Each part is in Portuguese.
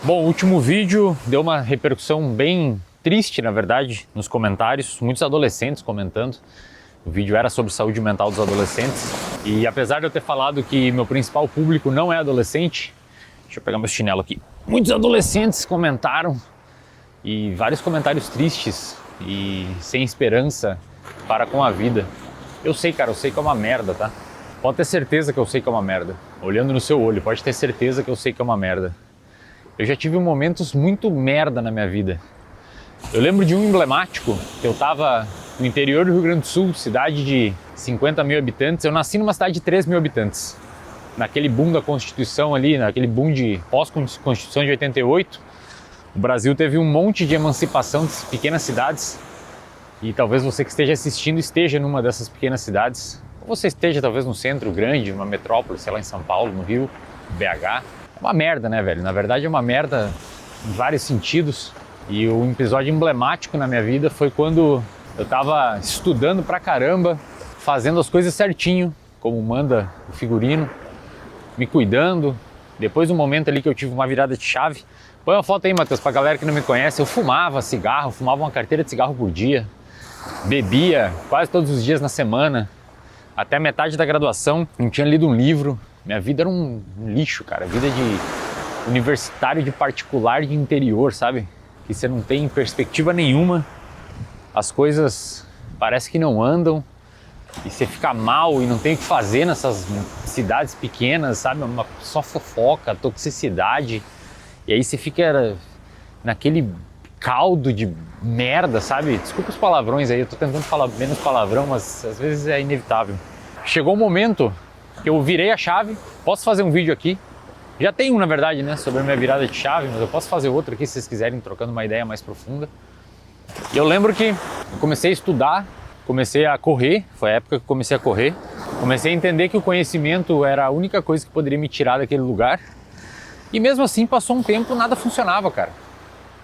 Bom, o último vídeo deu uma repercussão bem triste, na verdade, nos comentários, muitos adolescentes comentando. O vídeo era sobre saúde mental dos adolescentes e apesar de eu ter falado que meu principal público não é adolescente, deixa eu pegar meu chinelo aqui, muitos adolescentes comentaram e vários comentários tristes e sem esperança para com a vida. Eu sei, cara, eu sei que é uma merda, tá? Pode ter certeza que eu sei que é uma merda. Olhando no seu olho, pode ter certeza que eu sei que é uma merda. Eu já tive momentos muito merda na minha vida. Eu lembro de um emblemático, que eu tava no interior do Rio Grande do Sul, cidade de 50 mil habitantes. Eu nasci numa cidade de 3 mil habitantes. Naquele boom da Constituição ali, naquele boom de pós-Constituição de 88, o Brasil teve um monte de emancipação de pequenas cidades. E talvez você que esteja assistindo esteja numa dessas pequenas cidades. Ou você esteja talvez no centro grande, numa metrópole, sei lá, em São Paulo, no Rio, BH. É uma merda, né, velho? Na verdade é uma merda em vários sentidos. E um episódio emblemático na minha vida foi quando eu tava estudando pra caramba, fazendo as coisas certinho, como manda o figurino, me cuidando. Depois do momento ali que eu tive uma virada de chave, põe uma foto aí, Matheus, pra galera que não me conhece, eu fumava cigarro, fumava uma carteira de cigarro por dia, bebia quase todos os dias na semana, até metade da graduação, não tinha lido um livro. Minha vida era um lixo, cara. Vida de universitário de particular de interior, sabe? Que você não tem perspectiva nenhuma. As coisas parece que não andam. E você fica mal e não tem o que fazer nessas cidades pequenas, sabe? Só fofoca, toxicidade. E aí você fica naquele caldo de merda, sabe? Desculpa os palavrões aí, eu tô tentando falar menos palavrão, mas às vezes é inevitável. Chegou um momento que eu virei a chave, posso fazer um vídeo aqui, já tem um na verdade, né, sobre a minha virada de chave, mas eu posso fazer outro aqui se vocês quiserem, trocando uma ideia mais profunda. E eu lembro que eu comecei a estudar, comecei a correr, foi a época que eu comecei a correr, comecei a entender que o conhecimento era a única coisa que poderia me tirar daquele lugar, e mesmo assim passou um tempo, nada funcionava, cara,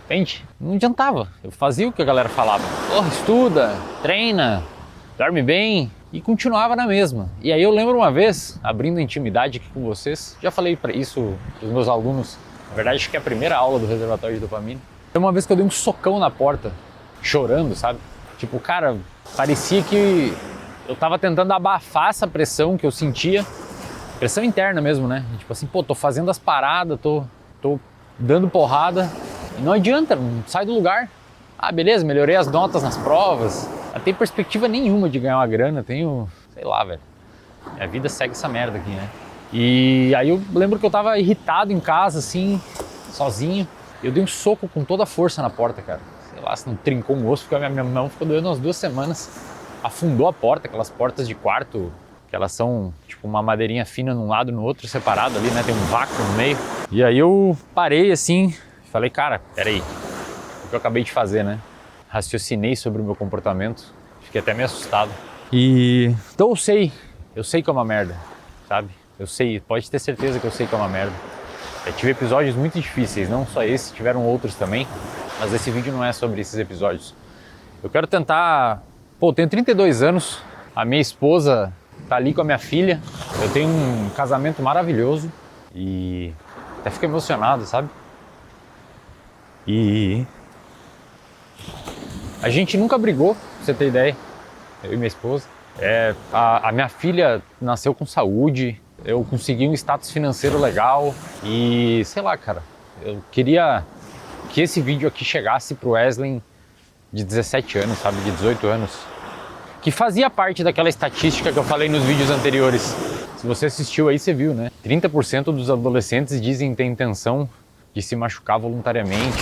entende? Não adiantava, eu fazia o que a galera falava, porra, estuda, treina, dorme bem, e continuava na mesma. E aí eu lembro uma vez, abrindo intimidade aqui com vocês, já falei para isso para os meus alunos, na verdade acho que é a primeira aula do reservatório de dopamina. Foi uma vez que eu dei um socão na porta, chorando, sabe? Tipo, cara, parecia que eu tava tentando abafar essa pressão que eu sentia, pressão interna mesmo, né? Tipo assim, pô, tô fazendo as paradas, tô dando porrada, e não adianta, não sai do lugar. Ah, beleza, melhorei as notas nas provas, não tem perspectiva nenhuma de ganhar uma grana, tenho, sei lá, velho, minha vida segue essa merda aqui, né? E aí eu lembro que eu tava irritado em casa, assim, sozinho, eu dei um soco com toda a força na porta, cara, sei lá, se não trincou um osso, porque a minha mão ficou doendo umas 2 semanas, afundou a porta, aquelas portas de quarto, que elas são tipo uma madeirinha fina num lado e no outro, separado ali, né, tem um vácuo no meio, e aí eu parei assim, falei, cara, peraí, o que eu acabei de fazer, né? Raciocinei sobre o meu comportamento, fiquei até meio assustado. E então eu sei que é uma merda, sabe? Eu sei, pode ter certeza que eu sei que é uma merda. Eu tive episódios muito difíceis, não só esse, tiveram outros também, mas esse vídeo não é sobre esses episódios. Eu quero tentar, pô, eu tenho 32 anos, a minha esposa tá ali com a minha filha, eu tenho um casamento maravilhoso e até fico emocionado, sabe? E a gente nunca brigou, pra você ter ideia, eu e minha esposa. A minha filha nasceu com saúde, eu consegui um status financeiro legal e sei lá, cara, eu queria que esse vídeo aqui chegasse pro Wesley de 17 anos, sabe, de 18 anos, que fazia parte daquela estatística que eu falei nos vídeos anteriores. Se você assistiu aí, você viu, né? 30% dos adolescentes dizem ter intenção de se machucar voluntariamente.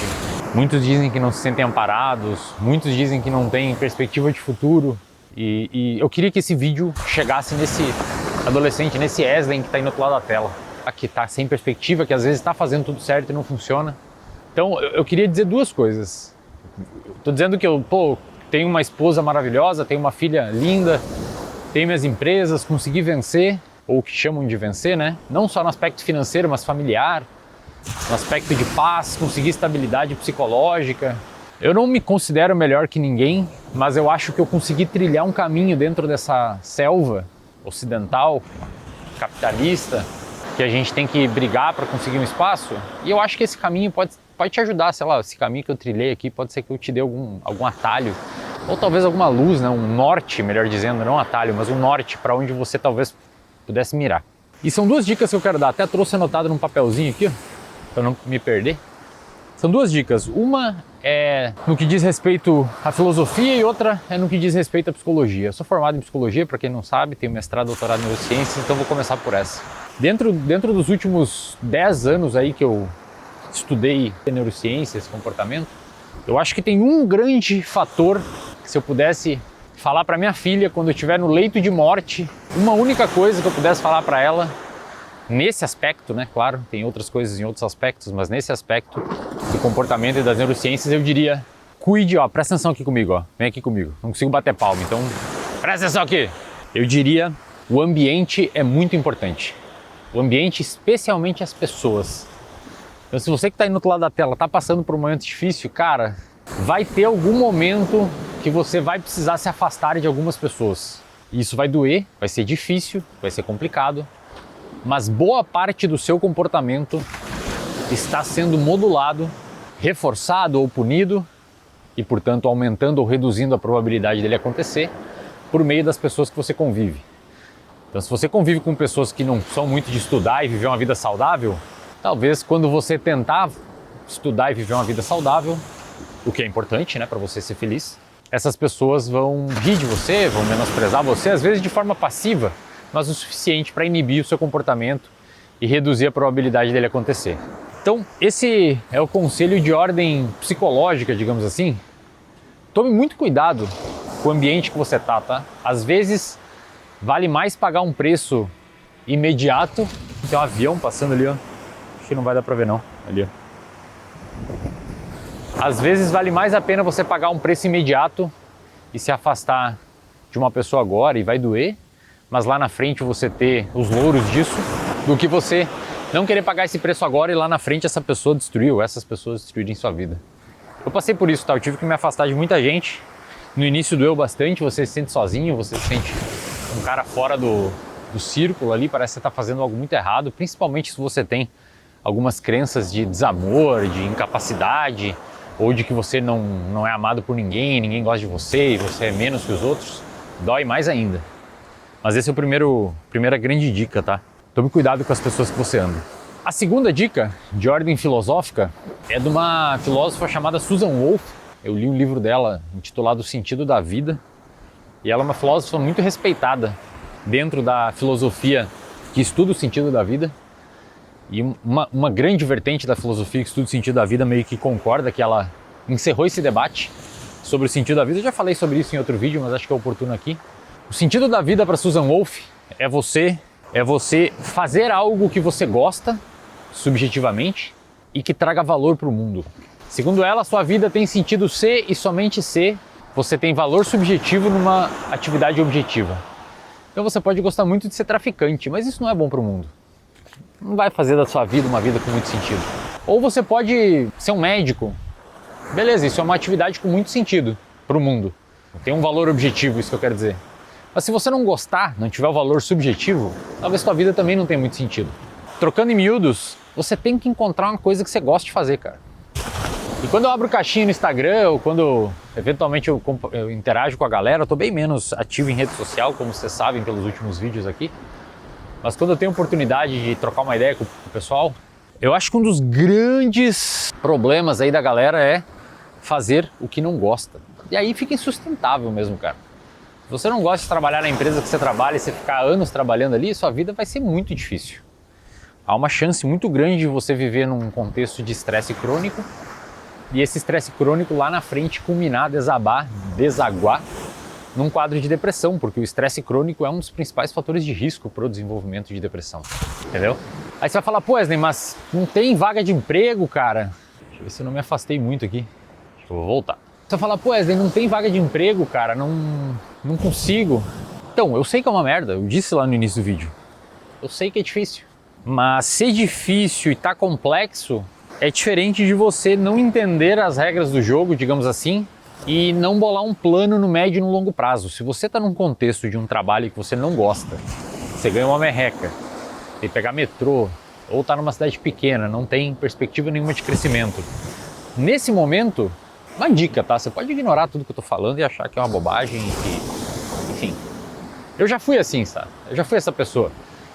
Muitos dizem que não se sentem amparados, muitos dizem que não têm perspectiva de futuro. E eu queria que esse vídeo chegasse nesse adolescente, nesse Wesley que está aí no outro lado da tela. Que está sem perspectiva, que às vezes está fazendo tudo certo e não funciona. Então eu queria dizer 2 coisas. Estou dizendo que eu tenho uma esposa maravilhosa, tenho uma filha linda, tenho minhas empresas, consegui vencer, ou o que chamam de vencer, né? Não só no aspecto financeiro, mas familiar. No aspecto de paz, conseguir estabilidade psicológica. Eu não me considero melhor que ninguém, mas eu acho que eu consegui trilhar um caminho dentro dessa selva ocidental, capitalista, que a gente tem que brigar para conseguir um espaço. E eu acho que esse caminho pode te ajudar, sei lá, esse caminho que eu trilhei aqui pode ser que eu te dê algum atalho, ou talvez alguma luz, né? Um norte, melhor dizendo, não um atalho, mas um norte para onde você talvez pudesse mirar. E são duas dicas que eu quero dar, até trouxe anotado num papelzinho aqui, para não me perder. São duas dicas, uma é no que diz respeito à filosofia e outra é no que diz respeito à psicologia. Eu sou formado em psicologia, para quem não sabe, tenho mestrado, doutorado em neurociências, então vou começar por essa. Dentro dos últimos 10 anos aí que eu estudei neurociências, comportamento, eu acho que tem um grande fator que se eu pudesse falar para minha filha quando eu estiver no leito de morte, uma única coisa que eu pudesse falar para ela, nesse aspecto, né, claro, tem outras coisas em outros aspectos, mas nesse aspecto do comportamento e das neurociências eu diria, cuide, ó, presta atenção aqui comigo, ó, vem aqui comigo, não consigo bater palma, então presta atenção aqui. Eu diria, o ambiente é muito importante, o ambiente, especialmente as pessoas. Então se você que está aí no outro lado da tela está passando por um momento difícil, cara, vai ter algum momento que você vai precisar se afastar de algumas pessoas. Isso vai doer, vai ser difícil, vai ser complicado, mas boa parte do seu comportamento está sendo modulado, reforçado ou punido e, portanto, aumentando ou reduzindo a probabilidade dele acontecer por meio das pessoas que você convive. Então, se você convive com pessoas que não são muito de estudar e viver uma vida saudável, talvez quando você tentar estudar e viver uma vida saudável, o que é importante, né, para você ser feliz, essas pessoas vão rir de você, vão menosprezar você, às vezes de forma passiva, mas o suficiente para inibir o seu comportamento e reduzir a probabilidade dele acontecer. Então, esse é o conselho de ordem psicológica, digamos assim. Tome muito cuidado com o ambiente que você tá? Às vezes, vale mais pagar um preço imediato. Tem um avião passando ali, ó. Acho que não vai dar para ver não, ali, ó. Às vezes, vale mais a pena você pagar um preço imediato e se afastar de uma pessoa agora e vai doer, mas lá na frente você ter os louros disso, do que você não querer pagar esse preço agora e lá na frente essa pessoa destruiu, essas pessoas destruírem sua vida. Eu passei por isso, tá? Eu tive que me afastar de muita gente. No início doeu bastante, você se sente sozinho, você se sente um cara fora do círculo ali, parece que você está fazendo algo muito errado, principalmente se você tem algumas crenças de desamor, de incapacidade, ou de que você não é amado por ninguém, ninguém gosta de você e você é menos que os outros, dói mais ainda. Mas esse é a primeira grande dica, tá? Tome cuidado com as pessoas que você anda. A segunda dica, de ordem filosófica, é de uma filósofa chamada Susan Wolf. Eu li um livro dela intitulado O Sentido da Vida. E ela é uma filósofa muito respeitada dentro da filosofia que estuda o sentido da vida. E uma grande vertente da filosofia que estuda o sentido da vida meio que concorda que ela encerrou esse debate sobre o sentido da vida. Eu já falei sobre isso em outro vídeo, mas acho que é oportuno aqui. O sentido da vida para Susan Wolf é você fazer algo que você gosta, subjetivamente, e que traga valor para o mundo. Segundo ela, sua vida tem sentido ser e somente ser. Você tem valor subjetivo numa atividade objetiva. Então você pode gostar muito de ser traficante, mas isso não é bom para o mundo. Não vai fazer da sua vida uma vida com muito sentido. Ou você pode ser um médico. Beleza, isso é uma atividade com muito sentido para o mundo. Tem um valor objetivo, isso que eu quero dizer. Mas se você não gostar, não tiver o valor subjetivo, talvez sua vida também não tenha muito sentido. Trocando em miúdos, você tem que encontrar uma coisa que você gosta de fazer, cara. E quando eu abro caixinha no Instagram, ou quando eventualmente eu interajo com a galera, eu tô bem menos ativo em rede social, como vocês sabem pelos últimos vídeos aqui. Mas quando eu tenho oportunidade de trocar uma ideia com o pessoal, eu acho que um dos grandes problemas aí da galera é fazer o que não gosta. E aí fica insustentável mesmo, cara. Se você não gosta de trabalhar na empresa que você trabalha e você ficar anos trabalhando ali, sua vida vai ser muito difícil. Há uma chance muito grande de você viver num contexto de estresse crônico e esse estresse crônico lá na frente culminar, desaguar num quadro de depressão, porque o estresse crônico é um dos principais fatores de risco para o desenvolvimento de depressão, entendeu? Aí você vai falar, pô, Wesley, mas não tem vaga de emprego, cara? Deixa eu ver se eu não me afastei muito aqui. Deixa eu voltar. Você vai falar, pô, Wesley, não tem vaga de emprego, cara, não consigo. Então, eu sei que é uma merda, eu disse lá no início do vídeo. Eu sei que é difícil. Mas ser difícil e tá complexo é diferente de você não entender as regras do jogo, digamos assim, e não bolar um plano no médio e no longo prazo. Se você está num contexto de um trabalho que você não gosta, você ganha uma merreca, tem que pegar metrô, ou tá numa cidade pequena, não tem perspectiva nenhuma de crescimento. Nesse momento, uma dica, tá? Você pode ignorar tudo que eu tô falando e achar que é uma bobagem, que, enfim. Eu já fui assim, sabe? Eu já fui essa pessoa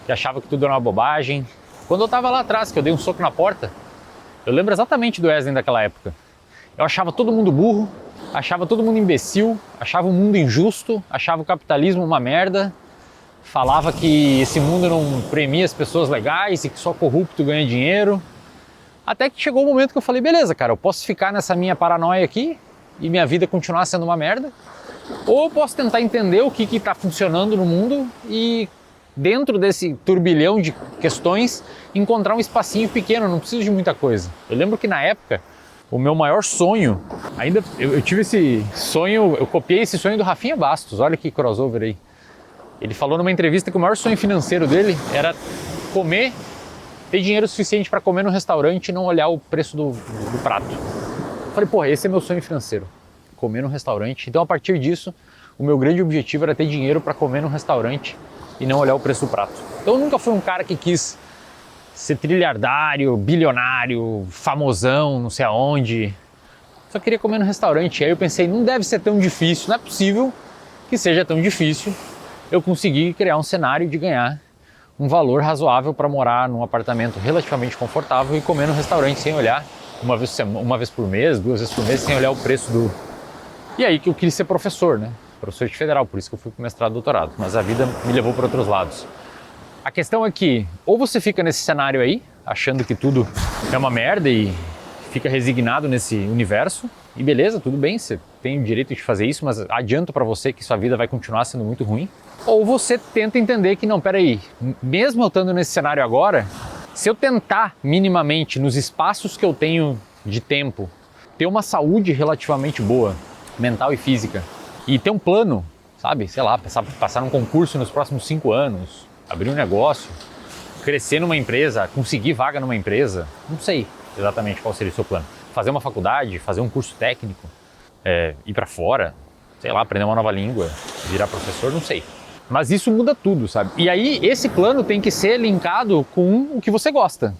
que achava que tudo era uma bobagem. Quando eu tava lá atrás, que eu dei um soco na porta, eu lembro exatamente do Wesley daquela época. Eu achava todo mundo burro, achava todo mundo imbecil, achava o mundo injusto, achava o capitalismo uma merda, falava que esse mundo não premia as pessoas legais e que só corrupto ganha dinheiro. Até que chegou o momento que eu falei, beleza, cara, eu posso ficar nessa minha paranoia aqui e minha vida continuar sendo uma merda, ou eu posso tentar entender o que está funcionando no mundo e, dentro desse turbilhão de questões, encontrar um espacinho pequeno, não preciso de muita coisa. Eu lembro que na época, o meu maior sonho, eu tive esse sonho, eu copiei esse sonho do Rafinha Bastos, olha que crossover aí. Ele falou numa entrevista que o maior sonho financeiro dele era ter dinheiro suficiente para comer no restaurante e não olhar o preço do prato. Eu falei, porra, esse é meu sonho financeiro, comer no restaurante. Então, a partir disso, o meu grande objetivo era ter dinheiro para comer no restaurante e não olhar o preço do prato. Então, eu nunca fui um cara que quis ser trilhardário, bilionário, famosão, não sei aonde. Só queria comer no restaurante. Aí eu pensei, não deve ser tão difícil, não é possível que seja tão difícil eu conseguir criar um cenário de ganhar um valor razoável para morar num apartamento relativamente confortável e comer no restaurante sem olhar uma vez por mês, 2 vezes por mês, sem olhar o preço do... E aí que eu quis ser professor, né? Professor de federal, por isso que eu fui para o mestrado e doutorado. Mas a vida me levou para outros lados. A questão é que ou você fica nesse cenário aí, achando que tudo é uma merda e fica resignado nesse universo, e beleza, tudo bem, você tem o direito de fazer isso, mas adianto para você que sua vida vai continuar sendo muito ruim. Ou você tenta entender que não, peraí, mesmo eu estando nesse cenário agora, se eu tentar minimamente nos espaços que eu tenho de tempo, ter uma saúde relativamente boa, mental e física, e ter um plano, sabe, sei lá, passar num concurso nos próximos 5 anos, abrir um negócio, crescer numa empresa, conseguir vaga numa empresa, não sei exatamente qual seria o seu plano. Fazer uma faculdade, fazer um curso técnico, ir para fora, sei lá, aprender uma nova língua, virar professor, não sei. Mas isso muda tudo, sabe? E aí esse plano tem que ser linkado com o que você gosta,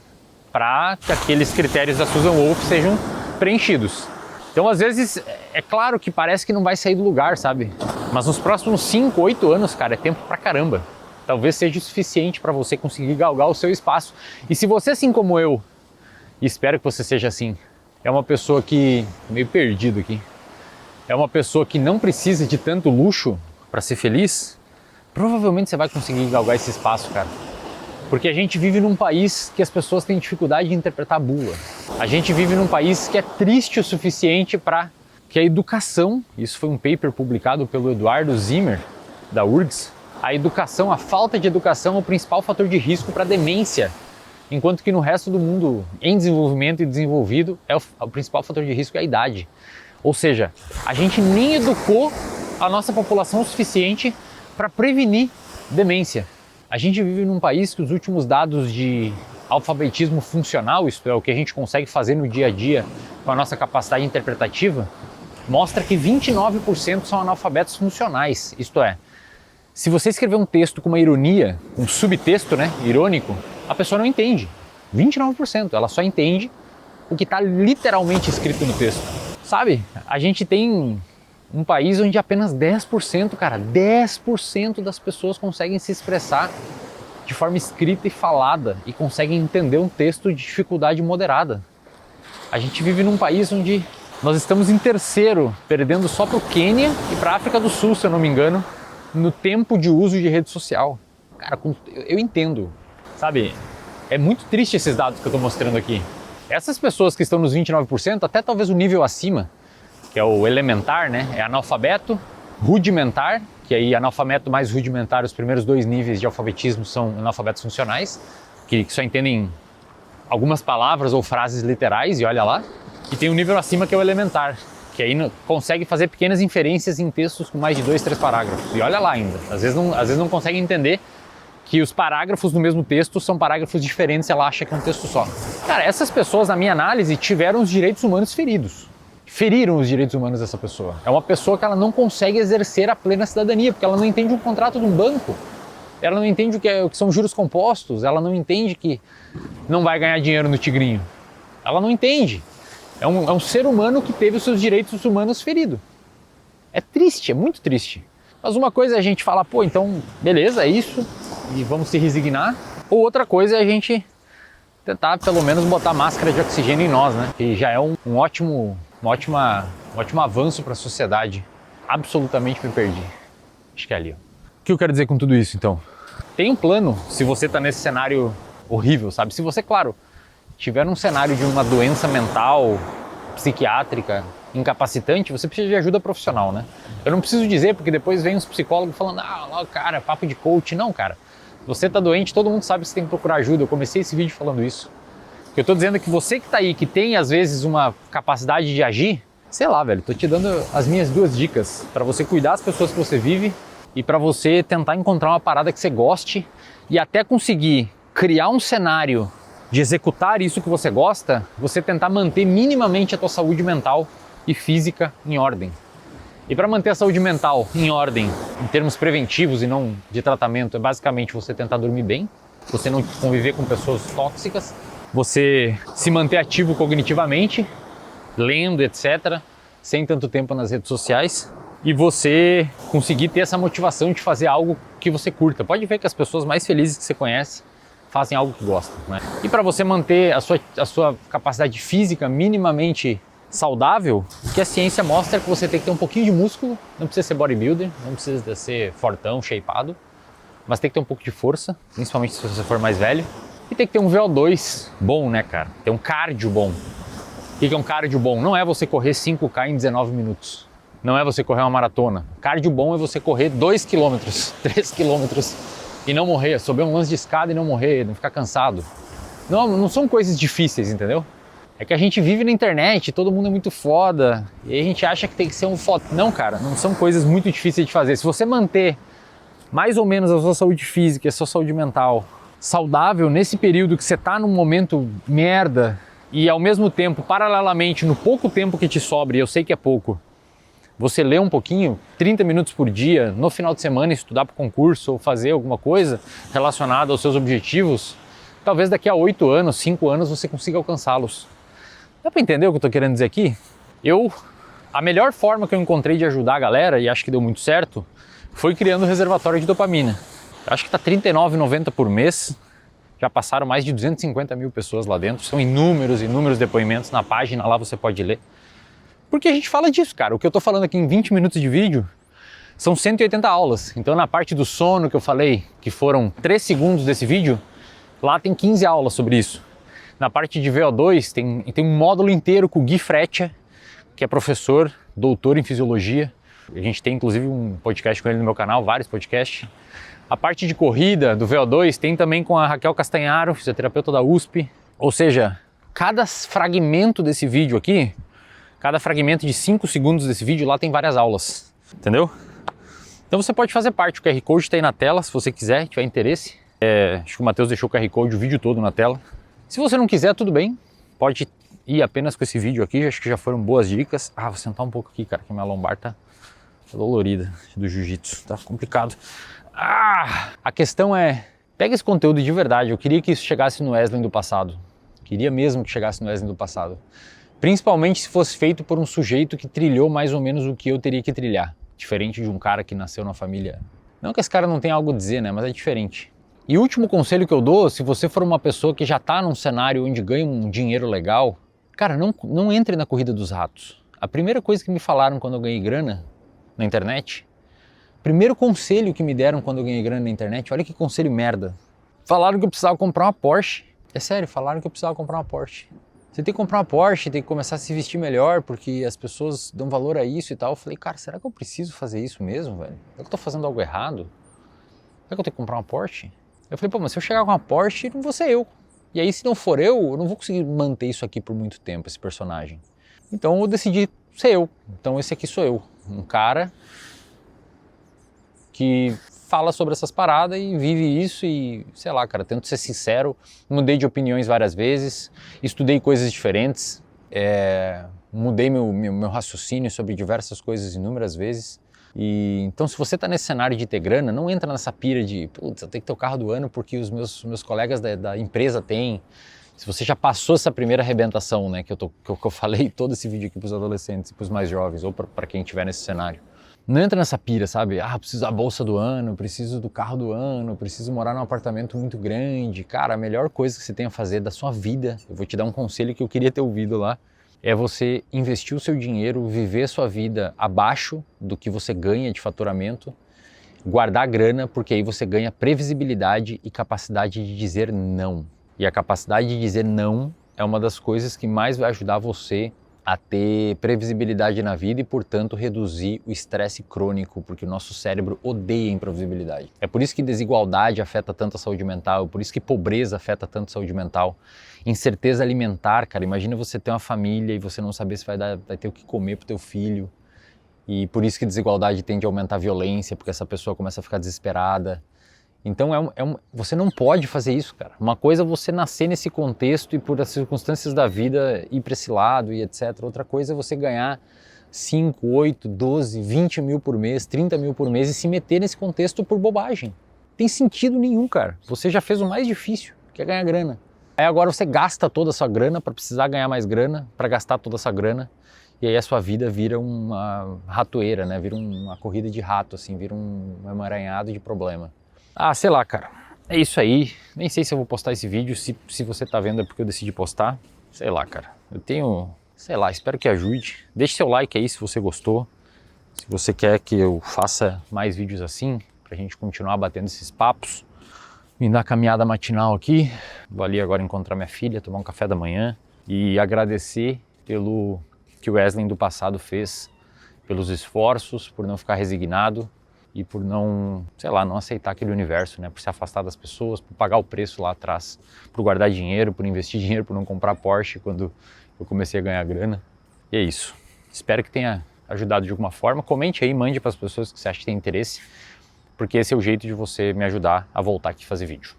para que aqueles critérios da Susan Wolf sejam preenchidos. Então, às vezes, é claro que parece que não vai sair do lugar, sabe? Mas nos próximos 5, 8 anos, cara, é tempo pra caramba. Talvez seja o suficiente para você conseguir galgar o seu espaço. E se você, assim como eu, e espero que você seja assim, é uma pessoa que, meio perdido aqui, é uma pessoa que não precisa de tanto luxo para ser feliz, provavelmente você vai conseguir galgar esse espaço, cara. Porque a gente vive num país que as pessoas têm dificuldade de interpretar a bula. A gente vive num país que é triste o suficiente para que a educação, isso foi um paper publicado pelo Eduardo Zimmer, da URGS, a educação, a falta de educação é o principal fator de risco para demência, enquanto que no resto do mundo, em desenvolvimento e desenvolvido, o principal fator de risco é a idade. Ou seja, a gente nem educou a nossa população o suficiente para prevenir demência. A gente vive num país que os últimos dados de alfabetismo funcional, isto é, o que a gente consegue fazer no dia a dia com a nossa capacidade interpretativa, mostra que 29% são analfabetos funcionais, isto é, se você escrever um texto com uma ironia, um subtexto, né, irônico, a pessoa não entende. 29%, ela só entende o que está literalmente escrito no texto. Sabe, a gente tem um país onde apenas 10%, cara, 10% das pessoas conseguem se expressar de forma escrita e falada e conseguem entender um texto de dificuldade moderada. A gente vive num país onde nós estamos em terceiro, perdendo só para o Quênia e para a África do Sul, se eu não me engano, no tempo de uso de rede social. Cara, eu entendo, sabe? É muito triste esses dados que eu estou mostrando aqui. Essas pessoas que estão nos 29%, até talvez o nível acima, que é o elementar, né? É analfabeto, rudimentar, que aí analfabeto mais rudimentar, os primeiros 2 níveis de alfabetismo são analfabetos funcionais, que só entendem algumas palavras ou frases literais, e olha lá. E tem um nível acima que é o elementar, que aí consegue fazer pequenas inferências em textos com mais de 2, 3 parágrafos. E olha lá ainda, às vezes não consegue entender que os parágrafos do mesmo texto são parágrafos diferentes, ela acha que é um texto só. Cara, essas pessoas, na minha análise, tiveram os direitos humanos feridos. Feriram os direitos humanos dessa pessoa. É uma pessoa que ela não consegue exercer a plena cidadania, porque ela não entende um contrato de um banco. ela não entende o que são juros compostos, ela não entende que não vai ganhar dinheiro no tigrinho. Ela não entende. É um ser humano que teve os seus direitos humanos feridos. É triste, é muito triste. Mas uma coisa é a gente falar, pô, então beleza, é isso, e vamos se resignar. Ou outra coisa é a gente tentar pelo menos botar máscara de oxigênio em nós, né? Que já é um ótimo avanço para a sociedade. Absolutamente me perdi. Acho que é ali, ó. O que eu quero dizer com tudo isso, então? Tem um plano se você tá nesse cenário horrível, sabe? Se você, claro, tiver num cenário de uma doença mental, psiquiátrica, incapacitante, você precisa de ajuda profissional, né? Eu não preciso dizer, porque depois vem uns psicólogos falando, lá, cara, papo de coach. Não, cara. Você tá doente, todo mundo sabe que você tem que procurar ajuda. Eu comecei esse vídeo falando isso. O que eu tô dizendo é que você que tá aí, que tem às vezes uma capacidade de agir, sei lá, velho, tô te dando as minhas 2 dicas para você cuidar das pessoas que você vive e para você tentar encontrar uma parada que você goste e até conseguir criar um cenário de executar isso que você gosta, você tentar manter minimamente a tua saúde mental e física em ordem. E para manter a saúde mental em ordem, em termos preventivos e não de tratamento, é basicamente você tentar dormir bem, você não conviver com pessoas tóxicas, você se manter ativo cognitivamente, lendo, etc., sem tanto tempo nas redes sociais, e você conseguir ter essa motivação de fazer algo que você curta. Pode ver que as pessoas mais felizes que você conhece fazem algo que gostam, né? E para você manter a sua capacidade física minimamente saudável, o que a ciência mostra é que você tem que ter um pouquinho de músculo, não precisa ser bodybuilder, não precisa ser fortão, shapeado, mas tem que ter um pouco de força, principalmente se você for mais velho, e tem que ter um VO2 bom, né, cara? Ter um cardio bom. O que é um cardio bom? Não é você correr 5K em 19 minutos. Não é você correr uma maratona. Cardio bom é você correr 2 km, 3 km e não morrer, subir um lance de escada e não morrer, não ficar cansado. Não são coisas difíceis, entendeu? É que a gente vive na internet, todo mundo é muito foda, e aí a gente acha que tem que ser um foda. Não, cara, não são coisas muito difíceis de fazer. Se você manter mais ou menos a sua saúde física e a sua saúde mental saudável nesse período que você tá num momento merda, e ao mesmo tempo, paralelamente, no pouco tempo que te sobra, e eu sei que é pouco, você lê um pouquinho, 30 minutos por dia, no final de semana, estudar para o concurso ou fazer alguma coisa relacionada aos seus objetivos, talvez daqui a 8 anos, 5 anos, você consiga alcançá-los. Dá para entender o que eu estou querendo dizer aqui? A melhor forma que eu encontrei de ajudar a galera, e acho que deu muito certo, foi criando o reservatório de dopamina. Eu acho que está R$ 39,90 por mês, já passaram mais de 250 mil pessoas lá dentro, são inúmeros depoimentos na página, lá você pode ler. Porque a gente fala disso, cara. O que eu tô falando aqui em 20 minutos de vídeo são 180 aulas. Então na parte do sono que eu falei, que foram 3 segundos desse vídeo, lá tem 15 aulas sobre isso. Na parte de VO2 tem um módulo inteiro com o Gui Freccia, que é professor, doutor em fisiologia. A gente tem inclusive um podcast com ele no meu canal, vários podcasts. A parte de corrida do VO2 tem também com a Raquel Castanharo, fisioterapeuta da USP. Ou seja, cada fragmento desse vídeo aqui, cada fragmento de 5 segundos desse vídeo lá tem várias aulas, entendeu? Então você pode fazer parte, o QR Code está aí na tela, se você quiser, tiver interesse. Acho que o Matheus deixou o QR Code, o vídeo todo na tela. Se você não quiser, tudo bem, pode ir apenas com esse vídeo aqui, acho que já foram boas dicas. Vou sentar um pouco aqui, cara, que minha lombar tá dolorida do jiu-jitsu, tá complicado. A questão é, pega esse conteúdo de verdade, eu queria que isso chegasse no Wesley do passado. Queria mesmo que chegasse no Wesley do passado. Principalmente se fosse feito por um sujeito que trilhou mais ou menos o que eu teria que trilhar. Diferente de um cara que nasceu na família. Não que esse cara não tenha algo a dizer, né? Mas é diferente. E o último conselho que eu dou, se você for uma pessoa que já está num cenário onde ganha um dinheiro legal, cara, não entre na corrida dos ratos. A primeira coisa que me falaram quando eu ganhei grana na internet, primeiro conselho que me deram quando eu ganhei grana na internet, olha que conselho merda. Falaram que eu precisava comprar uma Porsche. É sério, falaram que eu precisava comprar uma Porsche. Você tem que comprar uma Porsche, tem que começar a se vestir melhor, porque as pessoas dão valor a isso e tal. Eu falei, cara, será que eu preciso fazer isso mesmo, velho? Será que eu tô fazendo algo errado? Será que eu tenho que comprar uma Porsche? Eu falei, pô, mas se eu chegar com uma Porsche, não vou ser eu. E aí, se não for eu não vou conseguir manter isso aqui por muito tempo, esse personagem. Então eu decidi ser eu. Então esse aqui sou eu. Um cara que fala sobre essas paradas e vive isso e, sei lá, cara, tento ser sincero, mudei de opiniões várias vezes, estudei coisas diferentes, mudei meu raciocínio sobre diversas coisas inúmeras vezes, E então, se você está nesse cenário de ter grana, não entra nessa pira de, putz, eu tenho que ter o carro do ano porque os meus colegas da empresa têm. Se você já passou essa primeira arrebentação, né, que eu falei todo esse vídeo aqui para os adolescentes e para os mais jovens, ou para quem estiver nesse cenário, não entra nessa pira, sabe? Ah, preciso da bolsa do ano, preciso do carro do ano, preciso morar num apartamento muito grande. Cara, a melhor coisa que você tem a fazer da sua vida, eu vou te dar um conselho que eu queria ter ouvido lá, é você investir o seu dinheiro, viver a sua vida abaixo do que você ganha de faturamento, guardar grana, porque aí você ganha previsibilidade e capacidade de dizer não. E a capacidade de dizer não é uma das coisas que mais vai ajudar você a ter previsibilidade na vida e, portanto, reduzir o estresse crônico, porque o nosso cérebro odeia imprevisibilidade. É por isso que desigualdade afeta tanto a saúde mental, é por isso que pobreza afeta tanto a saúde mental. Incerteza alimentar, cara, imagina você ter uma família e você não saber se vai ter o que comer pro teu filho. E por isso que desigualdade tende a aumentar a violência, porque essa pessoa começa a ficar desesperada. Então você não pode fazer isso, cara. Uma coisa é você nascer nesse contexto e por as circunstâncias da vida ir para esse lado e etc. Outra coisa é você ganhar 5, 8, 12, 20 mil por mês, 30 mil por mês e se meter nesse contexto por bobagem. Tem sentido nenhum, cara. Você já fez o mais difícil, que é ganhar grana. Aí agora você gasta toda a sua grana para precisar ganhar mais grana, para gastar toda essa grana. E aí a sua vida vira uma ratoeira, né? Vira uma corrida de rato, assim, vira um emaranhado de problema. Ah, sei lá, cara, é isso aí, nem sei se eu vou postar esse vídeo, se você tá vendo é porque eu decidi postar, sei lá, cara, eu tenho, sei lá, espero que ajude, deixe seu like aí se você gostou, se você quer que eu faça mais vídeos assim, pra gente continuar batendo esses papos, vim dar caminhada matinal aqui, vou ali agora encontrar minha filha, tomar um café da manhã e agradecer pelo que o Wesley do passado fez, pelos esforços, por não ficar resignado, e por não, sei lá, não aceitar aquele universo, né? Por se afastar das pessoas, por pagar o preço lá atrás, por guardar dinheiro, por investir dinheiro, por não comprar Porsche quando eu comecei a ganhar grana. E é isso. Espero que tenha ajudado de alguma forma. Comente aí, mande para as pessoas que você acha que tem interesse, porque esse é o jeito de você me ajudar a voltar aqui a fazer vídeo.